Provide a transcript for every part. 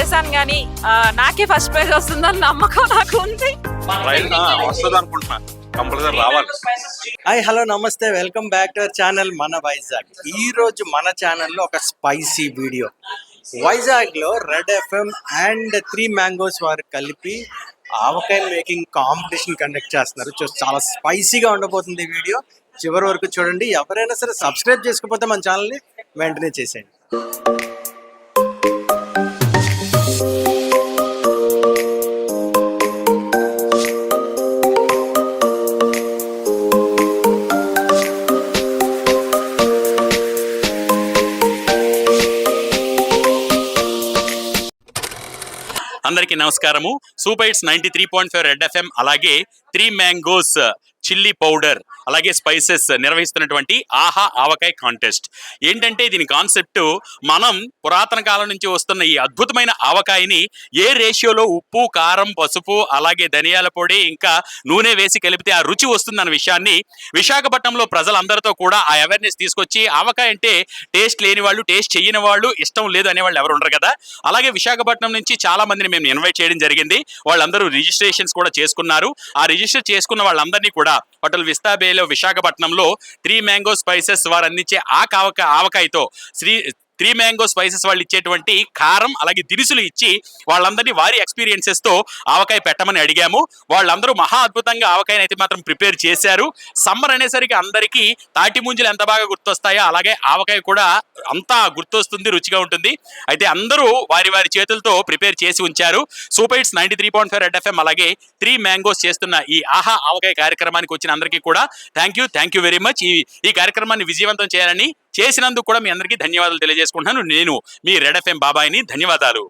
చేశాను కానీ నాకే ఫస్ట్ ప్రైజ్ వస్తుందని నమ్మకం నాకు ఉంది. వస్తుంది అనుకుంటున్నా, కంపల్సరీ రావాలి. హాయ్ హలో నమస్తే, welcome back to our channel మన వైజాగ్. ఈ రోజు మన ఛానల్లో ఒక స్పైసీ వీడియో. వైజాగ్లో రెడ్ ఎఫ్ఎం అండ్ 3 మ్యాంగోస్ వారు కలిపి ఆవకాయ మేకింగ్ కాంపిటీషన్ కండక్ట్ చేస్తున్నారు. చాలా స్పైసీగా ఉండబోతుంది ఈ వీడియో. చివరి వరకు చూడండి. ఎవరైనా సరే సబ్స్క్రైబ్ చేసుకోకపోతే మన ఛానల్ని వెంటనే చేసేయండి. అందరికీ నమస్కారము. సూపర్ హిట్స్ 93.5 రెడ్ ఎఫ్ఎం అలాగే 3 మ్యాంగోస్ చిల్లీ పౌడర్ అలాగే స్పైసెస్ నిర్వహిస్తున్నటువంటి ఆహా ఆవకాయ కాంటెస్ట్. ఏంటంటే దీని కాన్సెప్ట్, మనం పురాతన కాలం నుంచి వస్తున్న ఈ అద్భుతమైన ఆవకాయని ఏ రేషియోలో ఉప్పు, కారం, పసుపు అలాగే ధనియాల పొడి ఇంకా నూనె వేసి కలిపితే ఆ రుచి వస్తుందన్న విషయాన్ని విశాఖపట్నంలో ప్రజలందరితో కూడా ఆ అవేర్నెస్ తీసుకొచ్చి, ఆవకాయ అంటే టేస్ట్ లేని వాళ్ళు, టేస్ట్ చేయని వాళ్ళు, ఇష్టం లేదు అనేవాళ్ళు ఎవరు ఉండరు కదా. అలాగే విశాఖపట్నం నుంచి చాలా మందిని మేము ఇన్వైట్ చేయడం జరిగింది. వాళ్ళందరూ రిజిస్ట్రేషన్స్ కూడా చేసుకున్నారు. ఆ రిజిస్టర్ చేసుకున్న వాళ్ళందరినీ కూడా హోటల్ విస్తాబేలో విశాఖపట్నంలో 3 మ్యాంగో స్పైసెస్ వారు అందించే ఆవకాయతో 3 మ్యాంగో స్పైసెస్ వాళ్ళు ఇచ్చేటువంటి కారం అలాగే దినుసులు ఇచ్చి వాళ్ళందరినీ వారి ఎక్స్పీరియన్సెస్ తో ఆవకాయ పెట్టమని అడిగాము. వాళ్ళందరూ మహా అద్భుతంగా ఆవకాయని అయితే మాత్రం ప్రిపేర్ చేశారు. సమ్మర్ అనేసరికి అందరికీ తాటి ముంజలు ఎంత బాగా గుర్తొస్తాయో అలాగే ఆవకాయ కూడా అంతా గుర్తొస్తుంది, రుచిగా ఉంటుంది. అయితే అందరూ వారి వారి చేతులతో ప్రిపేర్ చేసి ఉంచారు. సూపర్ హిట్స్ 93.5 రెడ్ ఎఫ్ఎం అలాగే 3 మ్యాంగోస్ చేస్తున్న ఈ ఆహా ఆవకాయ కార్యక్రమానికి వచ్చిన అందరికీ కూడా థ్యాంక్ యూ వెరీ మచ్. ఈ కార్యక్రమాన్ని విజయవంతం చేయాలని, చేసినందుకు కూడా మీ అందరికీ ధన్యవాదాలు తెలియజేసుకుంటున్నాను. నేను మీ రెడ్ ఎఫ్ఎం బాబాయిని. ధన్యవాదాలు.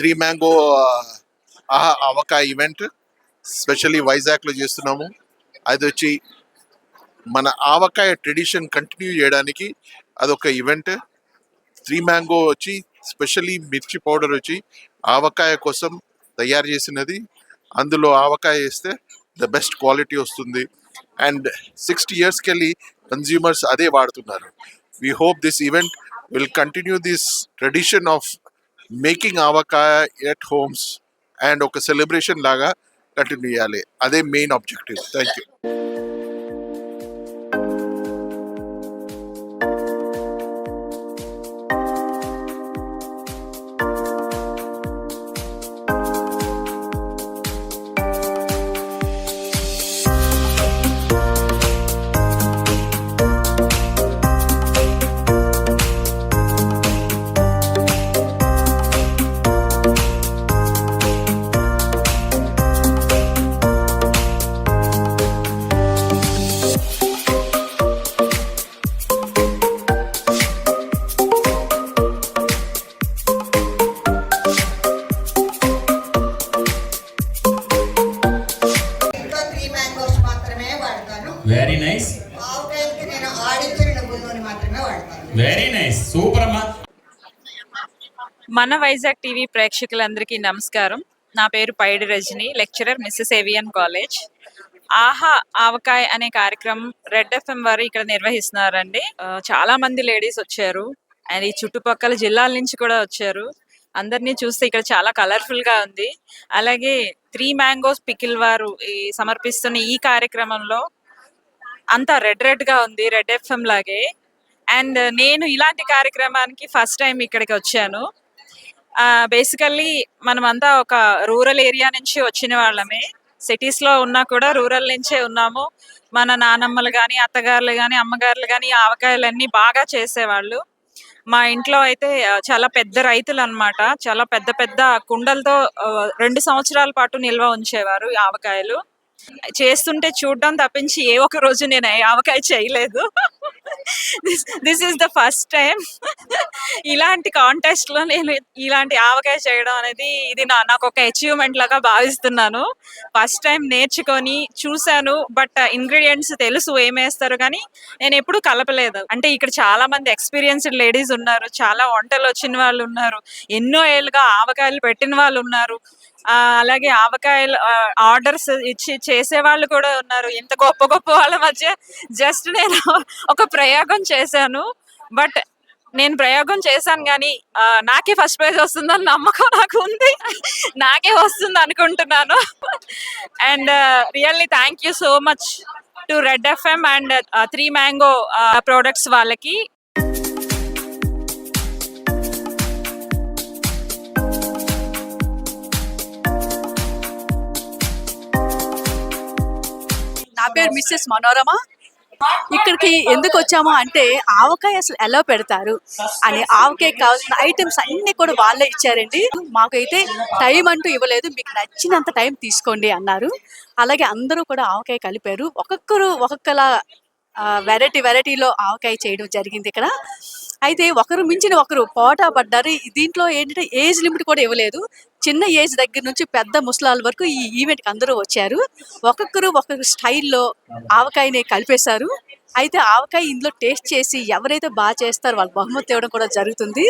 త్రీ మ్యాంగో ఆహా ఆవకాయ ఈవెంట్ స్పెషల్లీ వైజాగ్లో చేస్తున్నాము. అది వచ్చి మన ఆవకాయ ట్రెడిషన్ కంటిన్యూ చేయడానికి అదొక ఈవెంట్. 3 మ్యాంగో వచ్చి స్పెషల్లీ మిర్చి పౌడర్ వచ్చి ఆవకాయ కోసం తయారు చేసినది. అందులో ఆవకాయ వేస్తే ద బెస్ట్ క్వాలిటీ వస్తుంది. అండ్ 60 yearsకి వెళ్ళి కన్జ్యూమర్స్ అదే వాడుతున్నారు. We hope this event will continue this tradition of making avakaya at homes and ఒక సెలబ్రేషన్ లాగా కంటిన్యూ చేయాలి. అదే main objective. Thank you. Very nice, very nice, super అమ్మా. మన వైజాగ్ టీవీ ప్రేక్షకులందరికీ నమస్కారం. నా పేరు పైడి Rajani, lecturer missus AVN college. ఆహా ఆవకాయ అనే కార్యక్రమం రెడ్ ఎఫ్ఎం వారు ఇక్కడ నిర్వహిస్తున్నారండి. చాలా మంది లేడీస్ వచ్చారు అండ్ ఈ చుట్టుపక్కల జిల్లాల నుంచి కూడా వచ్చారు. అందరినీ చూస్తే ఇక్కడ చాలా కలర్ఫుల్ గా ఉంది. అలాగే 3 మ్యాంగోస్ పికిల్ వారు సమర్పిస్తున్న ఈ కార్యక్రమంలో అంతా రెడ్ గా ఉంది, రెడ్ ఎఫ్ఎం లాగే. అండ్ నేను ఇలాంటి కార్యక్రమానికి ఫస్ట్ టైం ఇక్కడికి వచ్చాను. బేసికల్లీ మనమంతా ఒక రూరల్ ఏరియా నుంచి వచ్చిన వాళ్ళమే. సిటీస్ లో ఉన్నా కూడా రూరల్ నుంచే ఉన్నాము. మన నానమ్మలు గాని, అత్తగారులు గాని, అమ్మగారులు గాని ఆవకాయలన్నీ బాగా చేసేవాళ్ళు. మా ఇంట్లో అయితే చాలా పెద్ద రైతులు అన్నమాట. చాలా పెద్ద పెద్ద కుండలతో 2 సంవత్సరాల పాటు నిల్వ ఉంచేవారు ఈ ఆవకాయలు. చేస్తుంటే చూడడం తప్పించి ఏ ఒక్క రోజు నేను ఆవకాయ చేయలేదు. This is the first time. ఇలాంటి కాంటెస్ట్ లో నేను ఇలాంటి ఆవకాయ చేయడం అనేది ఇది నాకు ఒక అచీవ్మెంట్ లాగా భావిస్తున్నాను. ఫస్ట్ టైం నేర్చుకొని చూశాను. బట్ ఇంగ్రీడియంట్స్ తెలుసు ఏమేస్తారు కానీ నేను ఎప్పుడు కలపలేదు. అంటే ఇక్కడ చాలా మంది ఎక్స్పీరియన్స్డ్ లేడీస్ ఉన్నారు, చాలా వంటలు వచ్చిన వాళ్ళు ఉన్నారు, ఎన్నో ఏళ్ళుగా ఆవకాయలు పెట్టిన వాళ్ళు ఉన్నారు. అలాగే ఆవకాయలు ఆర్డర్స్ ఇచ్చి చేసే వాళ్ళు కూడా ఉన్నారు. ఇంత గొప్ప గొప్ప వాళ్ళ మధ్య జస్ట్ నేను ఒక ప్రయోగం చేశాను. బట్ నేను ప్రయోగం చేశాను కానీ నాకే ఫస్ట్ ప్రైజ్ వస్తుందని నమ్మకం నాకు ఉంది. నాకే వస్తుంది అనుకుంటున్నాను. And really thank you so much to red FM and 3 mango products వాళ్ళకి. నా పేరు మిస్సెస్ మనోరమ. ఇక్కడికి ఎందుకు వచ్చాము అంటే ఆవకాయ అసలు ఎలా పెడతారు అని, ఆవకాయ కావాల్సిన ఐటమ్స్ అన్ని కూడా వాళ్ళే ఇచ్చారండి. మాకైతే టైం అంటూ ఇవ్వలేదు, మీకు నచ్చినంత టైం తీసుకోండి అన్నారు. అలాగే అందరూ కూడా ఆవకాయ కలిపారు. ఒక్కొక్కరు ఒక్కొక్కలా వెరైటీలో ఆవకాయ చేయడం జరిగింది ఇక్కడ. అయితే ఒకరు మించిన ఒకరు పోటా పడ్డారు. దీంట్లో ఏంటంటే ఏజ్ లిమిట్ కూడా ఇవ్వలేదు. చిన్న ఏజ్ దగ్గర నుంచి పెద్ద ముసలాల వరకు ఈ ఈవెంట్కి అందరూ వచ్చారు. ఒక్కొక్కరు ఒక్కొక్క స్టైల్లో ఆవకాయని కలిపేశారు. అయితే ఆవకాయ ఇందులో టేస్ట్ చేసి ఎవరైతే బాగా చేస్తారో వాళ్ళకి బహుమతి ఇవ్వడం కూడా జరుగుతుంది.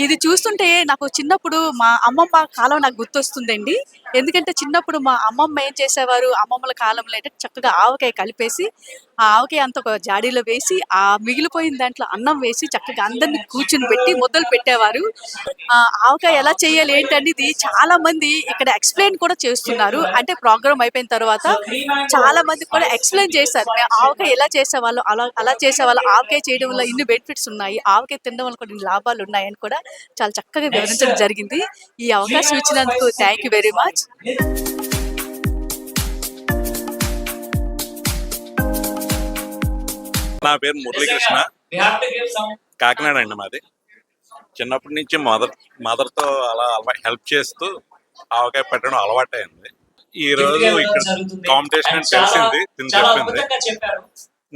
ఇది చూస్తుంటే నాకు చిన్నప్పుడు మా అమ్మమ్మ కాలం నాకు గుర్తొస్తుందండి. ఎందుకంటే చిన్నప్పుడు మా అమ్మమ్మ ఏం చేసేవారు, అమ్మమ్మల కాలంలో అంటే చక్కగా ఆవకాయ కలిపేసి ఆ ఆవకాయ అంతా ఒక జాడీలో వేసి ఆ మిగిలిపోయిన దాంట్లో అన్నం వేసి చక్కగా అందరిని కూర్చుని పెట్టి ముద్దలు పెట్టేవారు. ఆవకాయ ఎలా చేయాలి ఏంటనేది చాలా మంది ఇక్కడ ఎక్స్ప్లెయిన్ కూడా చేస్తున్నారు. అంటే ప్రోగ్రామ్ అయిపోయిన తర్వాత చాలా మంది కూడా ఎక్స్ప్లెయిన్ చేశారు. మేము ఆవకాయ ఎలా చేసేవాళ్ళం, అలా చేసేవాళ్ళం, ఆవకాయ చేయడం వల్ల ఇన్ని బెనిఫిట్స్ ఉన్నాయి, ఆవకాయ తినడం వల్ల కూడా ఇన్ని లాభాలు ఉన్నాయని కూడా చాలా చక్కగా వివరించడం జరిగింది. ఈ అవకాశం ఇచ్చినందుకు థ్యాంక్ యూ వెరీ మచ్. నా పేరు మురళీకృష్ణ, కాకినాడ అండి మాది. చిన్నప్పటి నుంచి మదర్తో అలా హెల్ప్ చేస్తూ ఆవకాయ పెట్టడం అలవాటైంది. ఈ రోజు ఇక్కడ కాంపిటీషన్ అని తెలిసింది, తిని చెప్పింది,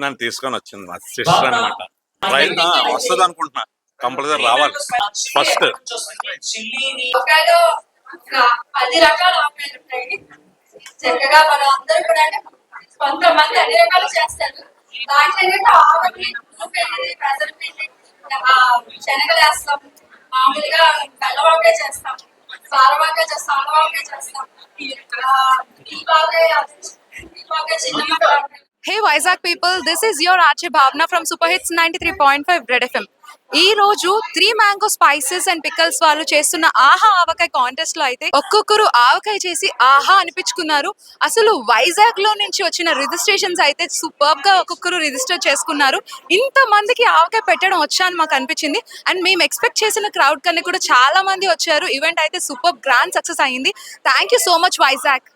నన్ను తీసుకొని వచ్చింది మా సిస్టర్ అనమాట. ట్రైన్ వస్తుంది అనుకుంటున్నా, కంపల్సరీ రావాలి ఫస్ట్. 10 రకాల ఆవకాయలు ఉంటాయి. చక్కగా మనం అందరూ కూడా అంటే కొంతమంది అన్ని రకాలు చేస్తారు. దాంట్లో ఏంటంటే ఆవకి పెసరపిండి, శనగలు వేస్తాం, మామూలుగా బెల్లవాకాయ చేస్తాం, సారవాకాయ చేస్తాం, అలవాకాయ చేస్తాం, దీపాకాయ చిన్న. Hey Vizag people, this is your Archie Bhavna from Super Hits 93.5 Red FM. ఈ రోజు 3 మ్యాంగో స్పైసెస్ అండ్ పికల్స్ వాళ్ళు చేస్తున్న ఆహా ఆవకాయ కాంటెస్ట్ లో అయితే ఒక్కొక్కరు ఆవకాయ చేసి ఆహా అనిపించుకున్నారు. అసలు వైజాగ్ లో నుంచి వచ్చిన రిజిస్ట్రేషన్స్ అయితే సూపర్బ్ గా ఒక్కొక్కరు రిజిస్టర్ చేసుకున్నారు. ఇంత మందికి ఆవకాయ పెట్టడం వచ్చా అని మాకు అనిపించింది. అండ్ మేము ఎక్స్పెక్ట్ చేసిన క్రౌడ్ కన్నా కూడా చాలా మంది వచ్చారు. ఈవెంట్ అయితే సూపర్ గ్రాండ్ సక్సెస్ అయింది. Thank you so much Vizag.